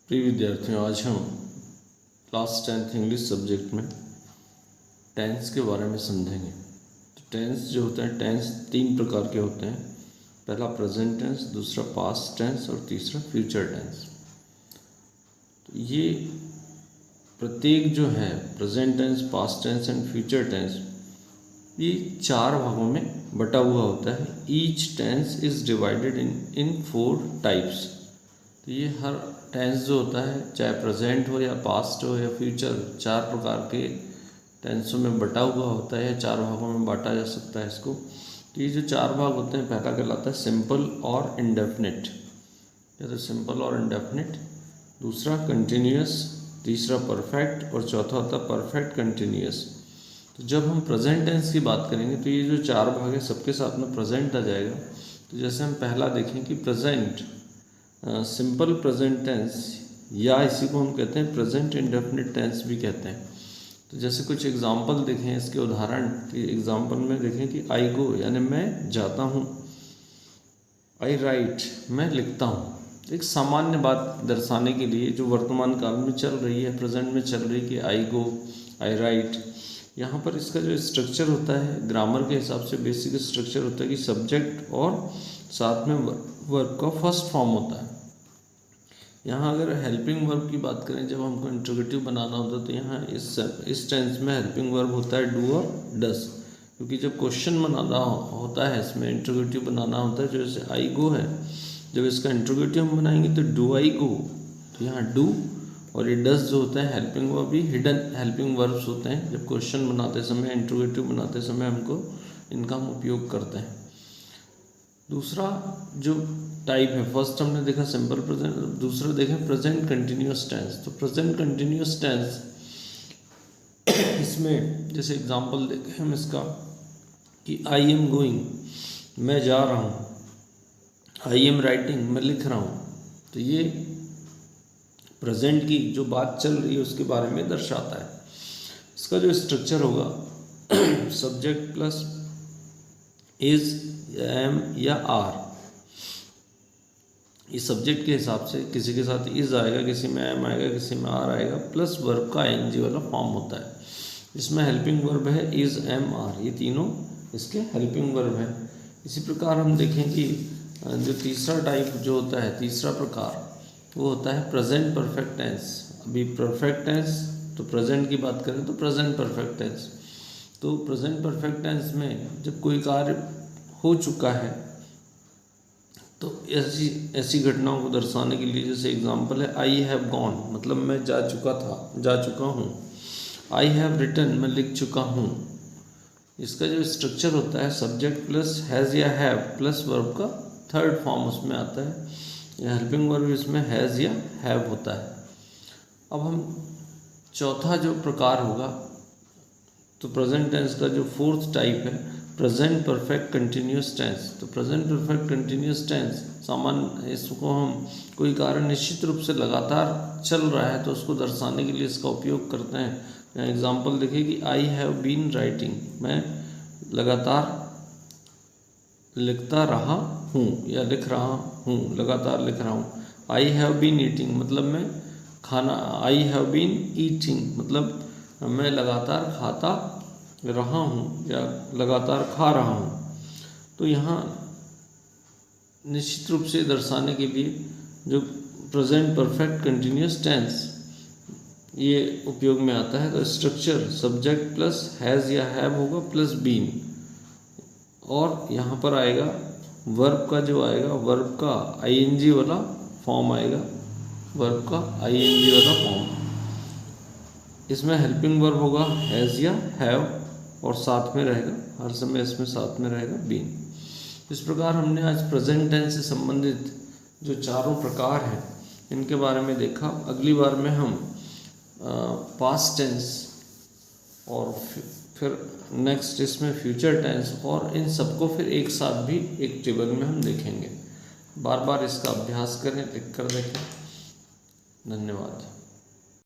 प्रिय विद्यार्थियों, आज हम क्लास 10th इंग्लिश सब्जेक्ट में टेंस के बारे में समझेंगे। तो टेंस जो होते हैं, टेंस 3 प्रकार के होते हैं। पहला प्रेजेंट टेंस, दूसरा पास्ट टेंस और तीसरा फ्यूचर टेंस। तो ये प्रत्येक जो है present tense, past tense and future tense, ये 4 भागों में बटा हुआ होता है। Each tense is divided in 4 types. तो ये हर टेंस जो होता है, चाहे प्रेजेंट हो या पास्ट हो या फ्यूचर, 4 प्रकार के टेंसों में बटा हुआ होता है, 4 भागों में बांटा जा सकता है इसको। तो ये जो 4 भाग होते हैं, पहला कहलाता है सिंपल और इंडेफिनिट, या तो सिंपल और इंडेफिनिट। दूसरा कंटिन्यूअस, तीसरा परफेक्ट और चौथा होता है परफेक्ट कंटिन्यूअस। तो जब हम प्रेजेंट टेंस की बात करेंगे तो ये जो 4 भाग है सबके साथ में प्रेजेंट आ जाएगा। तो जैसे हम पहला देखें कि प्रेजेंट, सिंपल प्रेजेंट टेंस, या इसी को हम कहते हैं प्रेजेंट इंडेफिनिट टेंस भी कहते हैं। तो जैसे कुछ एग्जांपल देखें, इसके उदाहरण कि एग्जांपल में देखें कि आई गो यानी मैं जाता हूँ, आई राइट मैं लिखता हूँ। एक सामान्य बात दर्शाने के लिए जो वर्तमान काल में चल रही है, प्रेजेंट में चल रही है कि आई गो, आई राइट। यहाँ पर इसका जो स्ट्रक्चर होता है, ग्रामर के हिसाब से बेसिक स्ट्रक्चर होता है कि सब्जेक्ट और साथ में वर्ब का फर्स्ट फॉर्म होता है। यहाँ अगर हेल्पिंग वर्ब की बात करें, जब हमको इंट्रोगेटिव बनाना होता है तो यहाँ इस टेंस में हेल्पिंग वर्ब होता है डू और डस, क्योंकि जब क्वेश्चन बनाना होता है, इसमें इंट्रोगेटिव बनाना होता है। जैसे आई गो है, जब इसका इंट्रोगेटिव हम बनाएंगे तो डू आई गो, तो यहाँ डू और ये डस जो होता है हेल्पिंग वर्ब, भी हिडन हेल्पिंग वर्ब्स होते हैं। जब क्वेश्चन बनाते समय, इंट्रोगेटिव बनाते समय हमको इनका हम उपयोग करते हैं। दूसरा जो टाइप है, फर्स्ट हमने देखा सिंपल प्रेजेंट, दूसरा देखें प्रेजेंट कंटिन्यूअस टेंस। तो प्रेजेंट कंटिन्यूअस टेंस, इसमें जैसे एग्जांपल देखें हम इसका कि आई एम गोइंग मैं जा रहा हूँ, आई एम राइटिंग मैं लिख रहा हूँ। तो ये प्रेजेंट की जो बात चल रही है उसके बारे में दर्शाता है। इसका जो स्ट्रक्चर होगा सब्जेक्ट प्लस इज, एम या आर। इस सब्जेक्ट के हिसाब से किसी के साथ इज आएगा, किसी में एम आएगा, किसी में आर आएगा, प्लस वर्ब का एनजी वाला फॉर्म होता है। इसमें हेल्पिंग वर्ब है इज, एम, आर, ये तीनों इसके हेल्पिंग वर्ब है। इसी प्रकार हम देखें कि जो तीसरा टाइप जो होता है, तीसरा प्रकार, वो होता है प्रेजेंट परफेक्ट टेंस। अभी परफेक्ट टेंस, तो प्रेजेंट की बात करें तो प्रेजेंट परफेक्ट टेंस। तो प्रेजेंट परफेक्ट टेंस में जब कोई कार्य हो चुका है तो ऐसी घटनाओं को दर्शाने के लिए, जैसे एग्जांपल है आई हैव गॉन, मतलब मैं जा चुका हूँ। आई हैव रिटन मैं लिख चुका हूँ। इसका जो स्ट्रक्चर होता है सब्जेक्ट प्लस हैज़ या हैव प्लस वर्ब का थर्ड फॉर्म उसमें आता है। यह हेल्पिंग वर्ब इसमें हैज़ या हैव होता है। अब हम चौथा जो प्रकार होगा, तो प्रेजेंट टेंस का जो फोर्थ टाइप है प्रेजेंट परफेक्ट कंटिन्यूअस टेंस। तो प्रेजेंट परफेक्ट कंटिन्यूअस टेंस, सामान्य इसको हम कोई कार्य निश्चित रूप से लगातार चल रहा है तो उसको दर्शाने के लिए इसका उपयोग करते हैं। एग्जांपल देखिए कि आई हैव बीन राइटिंग, मैं लगातार लिखता रहा हूँ या लिख रहा हूँ, लगातार लिख रहा हूँ। आई हैव बीन ईटिंग, मतलब मैं खाना, आई हैव बीन ईटिंग मतलब मैं लगातार खाता रहा हूँ या लगातार खा रहा हूँ। तो यहाँ निश्चित रूप से दर्शाने के लिए जो प्रेजेंट परफेक्ट कंटिन्यूअस टेंस ये उपयोग में आता है। तो स्ट्रक्चर सब्जेक्ट प्लस हैज़ या हैव होगा प्लस बीन, और यहाँ पर आएगा वर्ब का जो आएगा, वर्ब का आईएनजी वाला फॉर्म आएगा, वर्ब का आईएनजी वाला फॉर्म। इसमें हेल्पिंग वर्ब होगा हैज़ या हैव, और साथ में रहेगा, हर समय इसमें साथ में रहेगा बीन। इस प्रकार हमने आज प्रेजेंट टेंस से संबंधित जो 4 प्रकार हैं इनके बारे में देखा। अगली बार में हम पास्ट टेंस और फिर नेक्स्ट इसमें फ्यूचर टेंस, और इन सबको फिर एक साथ भी एक टेबल में हम देखेंगे। बार बार इसका अभ्यास करें, लिख कर देखें। धन्यवाद।